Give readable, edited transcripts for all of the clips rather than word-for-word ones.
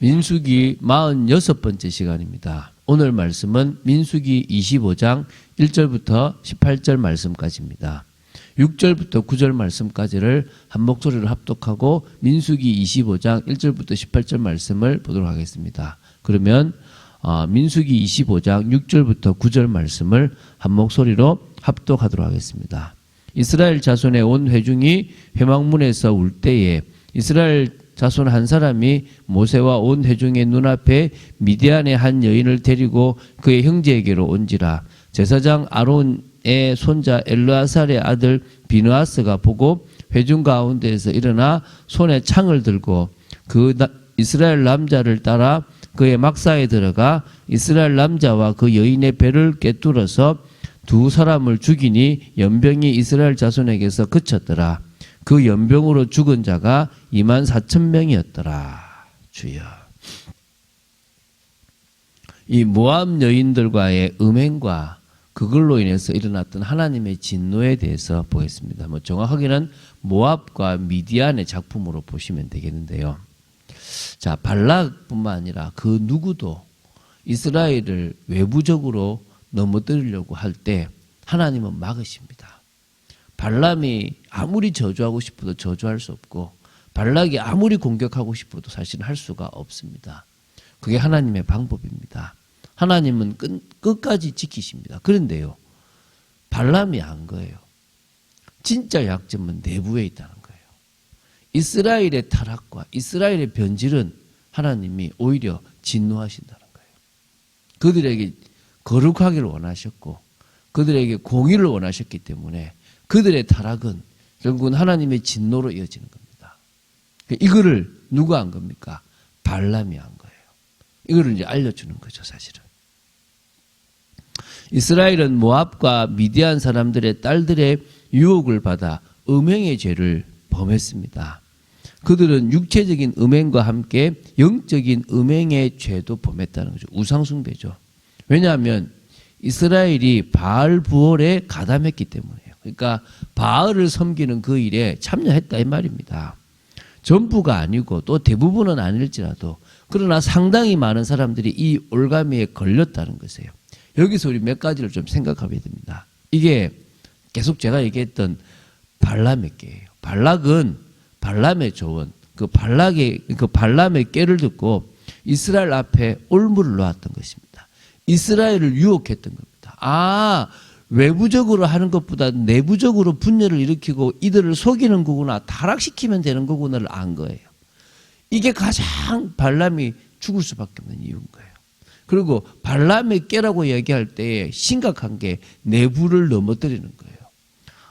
민수기 46번째 시간입니다. 오늘 말씀은 민수기 25장 1절부터 18절 말씀까지입니다. 6절부터 9절 말씀까지를 한 목소리로 합독하고 민수기 25장 1절부터 18절 말씀을 보도록 하겠습니다. 그러면 민수기 25장 6절부터 9절 말씀을 한 목소리로 합독하도록 하겠습니다. 이스라엘 자손의 온 회중이 회막문에서 울 때에 이스라엘 자손 한 사람이 모세와 온 회중의 눈앞에 미디안의 한 여인을 데리고 그의 형제에게로 온지라. 제사장 아론의 손자 엘르아살의 아들 비느하스가 보고 회중 가운데에서 일어나 손에 창을 들고 그 이스라엘 남자를 따라 그의 막사에 들어가 이스라엘 남자와 그 여인의 배를 꿰뚫어서 두 사람을 죽이니 연병이 이스라엘 자손에게서 그쳤더라. 그 연병으로 죽은 자가 24,000명이었더라. 주여. 이 모압 여인들과의 음행과 그걸로 인해서 일어났던 하나님의 진노에 대해서 보겠습니다. 정확하게는 모압과 미디안의 작품으로 보시면 되겠는데요. 자, 발락뿐만 아니라 그 누구도 이스라엘을 외부적으로 넘어뜨리려고 할 때 하나님은 막으십니다. 발람이 아무리 저주하고 싶어도 저주할 수 없고 발락이 아무리 공격하고 싶어도 사실은 할 수가 없습니다. 그게 하나님의 방법입니다. 하나님은 끝까지 지키십니다. 그런데요, 발람이 안 거예요. 진짜 약점은 내부에 있다는 거예요. 이스라엘의 타락과 이스라엘의 변질은 하나님이 오히려 진노하신다는 거예요. 그들에게 거룩하기를 원하셨고 그들에게 공의를 원하셨기 때문에 그들의 타락은 결국은 하나님의 진노로 이어지는 겁니다. 이거를 누가 한 겁니까? 발람이 한 거예요. 이거를 이제 알려주는 거죠, 사실은. 이스라엘은 모압과 미디안 사람들의 딸들의 유혹을 받아 음행의 죄를 범했습니다. 그들은 육체적인 음행과 함께 영적인 음행의 죄도 범했다는 거죠. 우상숭배죠. 왜냐하면 이스라엘이 바알 부월에 가담했기 때문이에요. 그러니까 바알을 섬기는 그 일에 참여했다 이 말입니다. 전부가 아니고 또 대부분은 아닐지라도 그러나 상당히 많은 사람들이 이 올가미에 걸렸다는 것이에요. 여기서 우리 몇 가지를 좀 생각하게 됩니다. 이게 계속 제가 얘기했던 발람의 깨예요. 발락은 발람의 조언, 그 발람의 깨를 듣고 이스라엘 앞에 올무를 놓았던 것입니다. 이스라엘을 유혹했던 겁니다. 외부적으로 하는 것보다 내부적으로 분열을 일으키고 이들을 속이는 거구나, 타락시키면 되는 거구나를 안 거예요. 이게 가장 발람이 죽을 수밖에 없는 이유인 거예요. 그리고 발람의 깨라고 얘기할 때 심각한 게 내부를 넘어뜨리는 거예요.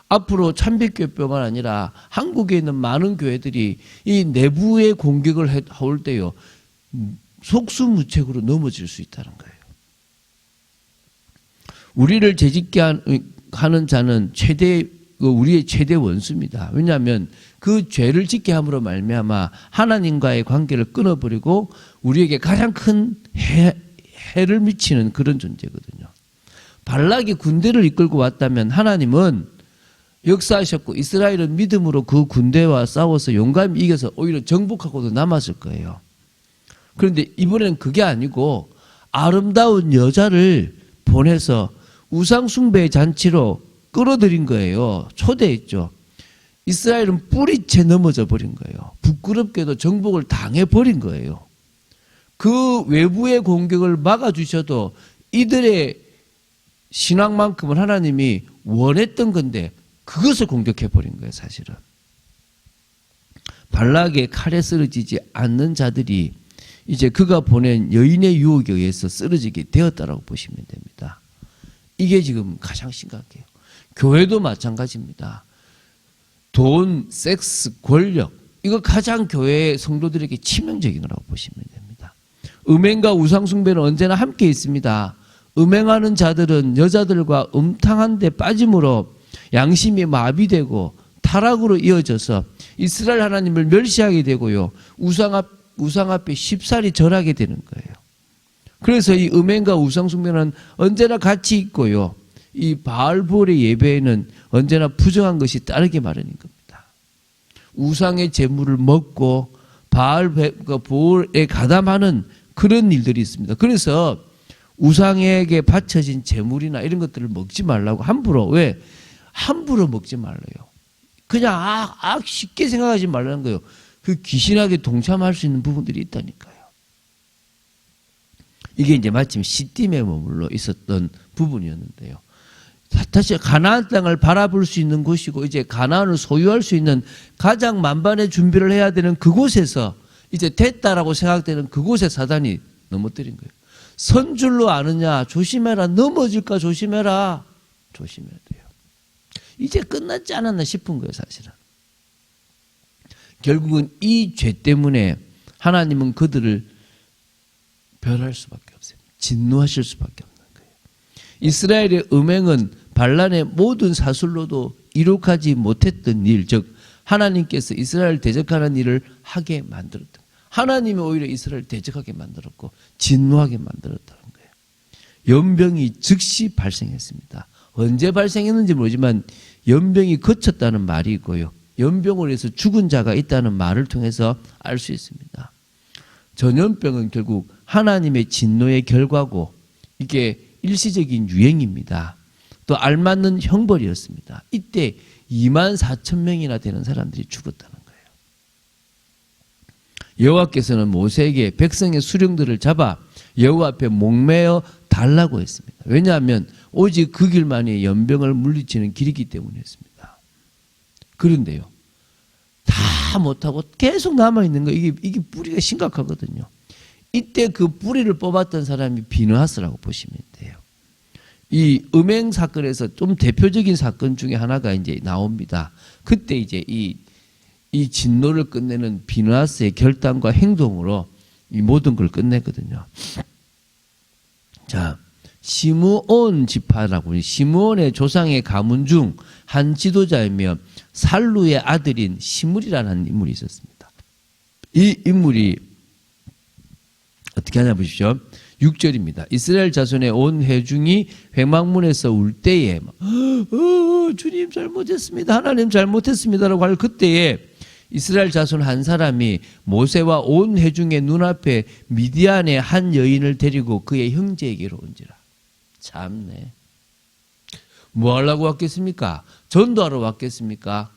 앞으로 참빛교회뿐만 아니라 한국에 있는 많은 교회들이 이 내부의 공격을 해올 때요, 속수무책으로 넘어질 수 있다는 거예요. 우리를 재짓게 하는 자는 우리의 최대 원수입니다. 왜냐하면 그 죄를 짓게 함으로 말미암아 하나님과의 관계를 끊어버리고 우리에게 가장 큰 해를 미치는 그런 존재거든요. 발락이 군대를 이끌고 왔다면 하나님은 역사하셨고 이스라엘은 믿음으로 그 군대와 싸워서 용감히 이겨서 오히려 정복하고도 남았을 거예요. 그런데 이번엔 그게 아니고 아름다운 여자를 보내서 우상숭배의 잔치로 끌어들인 거예요. 초대했죠. 이스라엘은 뿌리채 넘어져 버린 거예요. 부끄럽게도 정복을 당해버린 거예요. 그 외부의 공격을 막아주셔도 이들의 신앙만큼은 하나님이 원했던 건데 그것을 공격해버린 거예요, 사실은. 발락의 칼에 쓰러지지 않는 자들이 이제 그가 보낸 여인의 유혹에 의해서 쓰러지게 되었다라고 보시면 됩니다. 이게 지금 가장 심각해요. 교회도 마찬가지입니다. 돈, 섹스, 권력, 이거 가장 교회 성도들에게 치명적인 거라고 보시면 됩니다. 음행과 우상숭배는 언제나 함께 있습니다. 음행하는 자들은 여자들과 음탕한 데 빠짐으로 양심이 마비되고 타락으로 이어져서 이스라엘 하나님을 멸시하게 되고요, 우상 앞에 쉽사리 절하게 되는 거예요. 그래서 이 음행과 우상숭배는 언제나 같이 있고요, 이 바알볼의 예배에는 언제나 부정한 것이 따르게 마련인 겁니다. 우상의 재물을 먹고 보올에 가담하는 그런 일들이 있습니다. 그래서 우상에게 바쳐진 재물이나 이런 것들을 먹지 말라고 함부로, 왜? 함부로 먹지 말래요. 그냥 쉽게 생각하지 말라는 거예요. 그 귀신에게 동참할 수 있는 부분들이 있다니까요. 이게 이제 마침 시딤에 머물러 있었던 부분이었는데요. 다시 가나안 땅을 바라볼 수 있는 곳이고 이제 가나안을 소유할 수 있는 가장 만반의 준비를 해야 되는 그곳에서 이제 됐다라고 생각되는 그곳에 사단이 넘어뜨린 거예요. 선줄로 아느냐 조심해라. 넘어질까 조심해라. 조심해야 돼요. 이제 끝났지 않았나 싶은 거예요, 사실은. 결국은 이 죄 때문에 하나님은 그들을 멸할 수밖에 없어요. 진노하실 수밖에 없는 거예요. 이스라엘의 음행은 반란의 모든 사술로도 이룩하지 못했던 일, 즉 하나님께서 이스라엘 대적하는 일을 하게 만들었던 거예요. 하나님이 오히려 이스라엘 대적하게 만들었고 진노하게 만들었다는 거예요. 연병이 즉시 발생했습니다. 언제 발생했는지 모르지만 연병이 그쳤다는 말이 있고요. 연병으로 해서 죽은 자가 있다는 말을 통해서 알 수 있습니다. 전염병은 결국 하나님의 진노의 결과고 이게 일시적인 유행입니다. 또 알맞는 형벌이었습니다. 이때 24,000명이나 되는 사람들이 죽었다는 거예요. 여호와께서는 모세에게 백성의 수령들을 잡아 여호와 앞에 목매어 달라고 했습니다. 왜냐하면 오직 그 길만이 연병을 물리치는 길이기 때문이었습니다. 그런데요, 다 못하고 계속 남아있는 거, 이게 뿌리가 심각하거든요. 이때 그 뿌리를 뽑았던 사람이 비느하스라고 보시면 돼요. 이 음행 사건에서 좀 대표적인 사건 중에 하나가 이제 나옵니다. 그때 이제 이 진노를 끝내는 비느하스의 결단과 행동으로 이 모든 걸 끝냈거든요. 자, 시므온 지파라고, 시므온의 조상의 가문 중 한 지도자이며 살루의 아들인 시므리라는 인물이 있었습니다. 이 인물이 어떻게 하냐 보십시오. 6절입니다. 이스라엘 자손의 온 회중이 회막문에서 울 때에 주님 잘못했습니다. 하나님 잘못했습니다라고 할 그때에 이스라엘 자손 한 사람이 모세와 온 회중의 눈앞에 미디안의 한 여인을 데리고 그의 형제에게로 온지라. 참네. 뭐 하려고 왔겠습니까? 전도하러 왔겠습니까?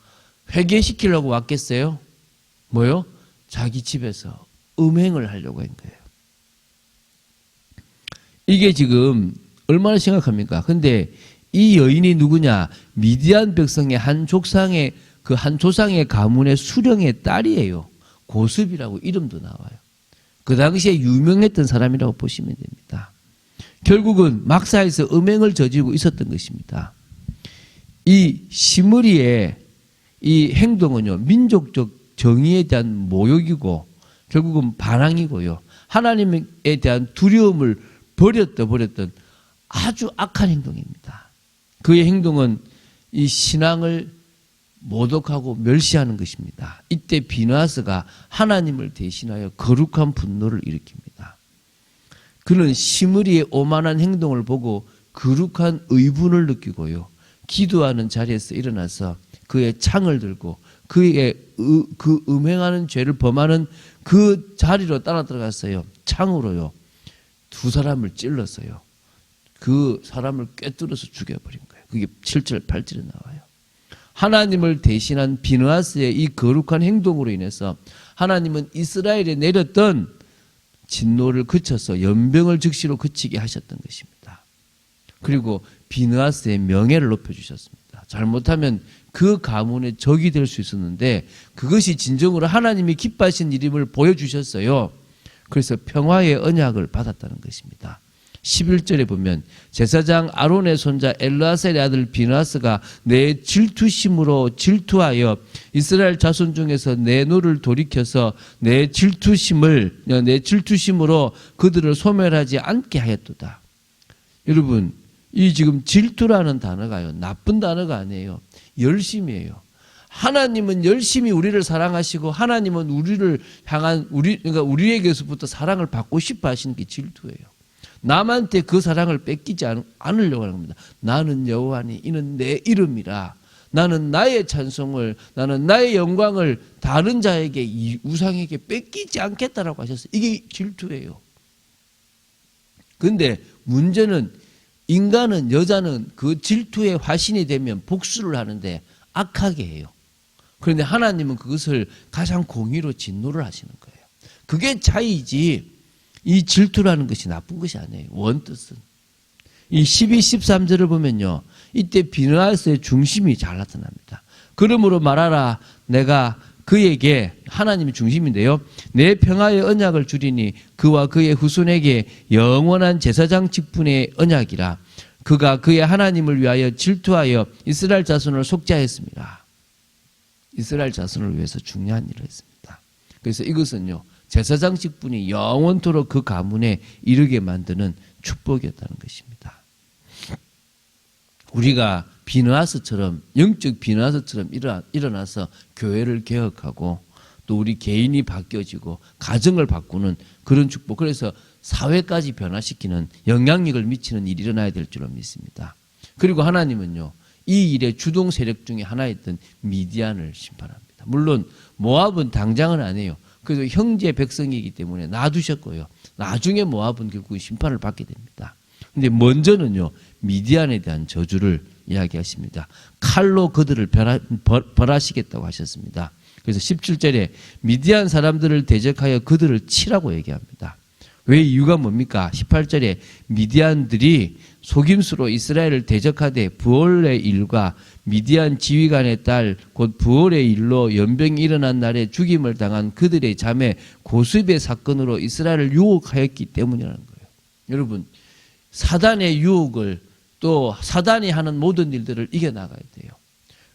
회개시키려고 왔겠어요? 뭐요? 자기 집에서 음행을 하려고 한 거예요. 이게 지금 얼마나 심각합니까? 근데 이 여인이 누구냐? 미디안 백성의 한 조상의 가문의 수령의 딸이에요. 고습이라고 이름도 나와요. 그 당시에 유명했던 사람이라고 보시면 됩니다. 결국은 막사에서 음행을 저지르고 있었던 것입니다. 이 시므리의 이 행동은요, 민족적 정의에 대한 모욕이고 결국은 반항이고요, 하나님에 대한 두려움을 버렸던 아주 악한 행동입니다. 그의 행동은 이 신앙을 모독하고 멸시하는 것입니다. 이때 비느하스가 하나님을 대신하여 거룩한 분노를 일으킵니다. 그는 시므리의 오만한 행동을 보고 거룩한 의분을 느끼고요, 기도하는 자리에서 일어나서 그의 창을 들고 그의 그 음행하는 죄를 범하는 그 자리로 따라 들어갔어요. 창으로요. 두 사람을 찔렀어요. 그 사람을 꿰뚫어서 죽여버린 거예요. 그게 7절 8절에 나와요. 하나님을 대신한 비느하스의 이 거룩한 행동으로 인해서 하나님은 이스라엘에 내렸던 진노를 그쳐서 연병을 즉시로 그치게 하셨던 것입니다. 그리고 비느하스의 명예를 높여주셨습니다. 잘못하면 그 가문의 적이 될 수 있었는데 그것이 진정으로 하나님이 기뻐하신 일임을 보여주셨어요. 그래서 평화의 언약을 받았다는 것입니다. 11절에 보면 제사장 아론의 손자 엘르아셀의 아들 비느하스가 내 질투심으로 질투하여 이스라엘 자손 중에서 내 노를 돌이켜서 내 질투심으로 그들을 소멸하지 않게 하였도다. 여러분, 이 지금 질투라는 단어가요, 나쁜 단어가 아니에요. 열심이에요. 하나님은 열심히 우리를 사랑하시고 하나님은 우리를 향한 그러니까 우리에게서부터 사랑을 받고 싶어 하시는 게 질투예요. 남한테 그 사랑을 뺏기지 않으려고 하는 겁니다. 나는 여호와니 이는 내 이름이라. 나는 나의 찬송을, 나는 나의 영광을 다른 자에게, 이 우상에게 뺏기지 않겠다라고 하셨어요. 이게 질투예요. 그런데 문제는 인간은, 여자는 그 질투의 화신이 되면 복수를 하는데 악하게 해요. 그런데 하나님은 그것을 가장 공의로 진노를 하시는 거예요. 그게 차이지, 이 질투라는 것이 나쁜 것이 아니에요. 원뜻은. 이 12, 13절을 보면요, 이때 비느하스의 중심이 잘 나타납니다. 그러므로 말하라, 내가 그에게, 하나님이 중심인데요, 내 평화의 언약을 주리니 그와 그의 후손에게 영원한 제사장 직분의 언약이라. 그가 그의 하나님을 위하여 질투하여 이스라엘 자손을 속죄하였습니다. 이스라엘 자손을 위해서 중요한 일을 했습니다. 그래서 이것은요, 제사장 직분이 영원토록 그 가문에 이르게 만드는 축복이었다는 것입니다. 우리가 비느하스처럼, 영적 비느하스처럼 일어나서 교회를 개혁하고 또 우리 개인이 바뀌어지고 가정을 바꾸는 그런 축복, 그래서 사회까지 변화시키는 영향력을 미치는 일이 일어나야 될 줄로 믿습니다. 그리고 하나님은요, 이 일의 주동 세력 중에 하나였던 미디안을 심판합니다. 물론 모압은 당장은 안 해요. 그래서 형제 백성이기 때문에 놔두셨고요, 나중에 모압은 결국 심판을 받게 됩니다. 근데 먼저는요, 미디안에 대한 저주를 이야기하십니다. 칼로 그들을 벌하시겠다고 하셨습니다. 그래서 17절에 미디안 사람들을 대적하여 그들을 치라고 얘기합니다. 왜, 이유가 뭡니까? 18절에 미디안들이 속임수로 이스라엘을 대적하되 부올의 일과 미디안 지휘관의 딸 곧 부올의 일로 연병이 일어난 날에 죽임을 당한 그들의 자매 고습의 사건으로 이스라엘을 유혹하였기 때문이라는 거예요. 여러분, 사단의 유혹을, 또 사단이 하는 모든 일들을 이겨나가야 돼요.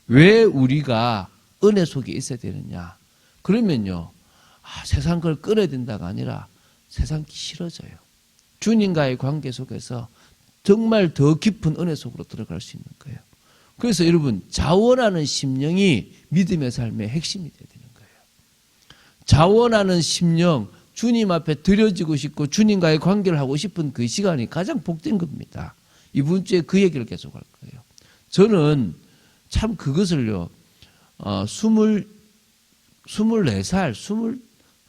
왜 우리가 은혜 속에 있어야 되느냐? 그러면요, 세상 걸 끊어야 된다가 아니라 세상 싫어져요. 주님과의 관계 속에서 정말 더 깊은 은혜 속으로 들어갈 수 있는 거예요. 그래서 여러분, 자원하는 심령이 믿음의 삶의 핵심이 되야 되는 거예요. 자원하는 심령, 주님 앞에 드려지고 싶고 주님과의 관계를 하고 싶은 그 시간이 가장 복된 겁니다. 이번 주에 그 얘기를 계속 할 거예요. 저는 참 그것을요, 23살,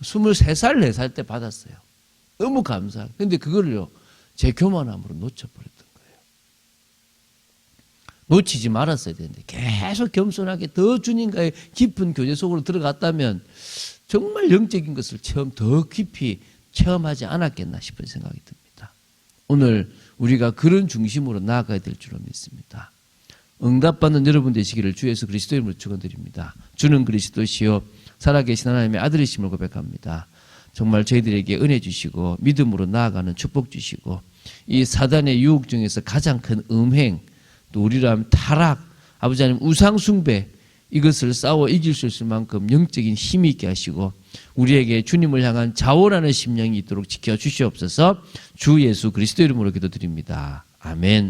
23살, 4살 때 받았어요. 너무 감사해요. 근데 그거를요, 제 교만함으로 놓쳐버렸던 거예요. 놓치지 말았어야 되는데 계속 겸손하게 더 주님과의 깊은 교제 속으로 들어갔다면 정말 영적인 것을 더 깊이 체험하지 않았겠나 싶은 생각이 듭니다. 오늘 우리가 그런 중심으로 나아가야 될 줄로 믿습니다. 응답받는 여러분 되시기를 주 예수 그리스도의 이름으로 축원드립니다. 주는 그리스도시요 살아계신 하나님의 아들이심을 고백합니다. 정말 저희들에게 은혜 주시고 믿음으로 나아가는 축복 주시고, 이 사단의 유혹 중에서 가장 큰 음행, 또 우리로 하면 타락, 아버지 하나님 우상 숭배, 이것을 싸워 이길 수 있을 만큼 영적인 힘이 있게 하시고 우리에게 주님을 향한 자원하는 심령이 있도록 지켜주시옵소서. 주 예수 그리스도 이름으로 기도드립니다. 아멘.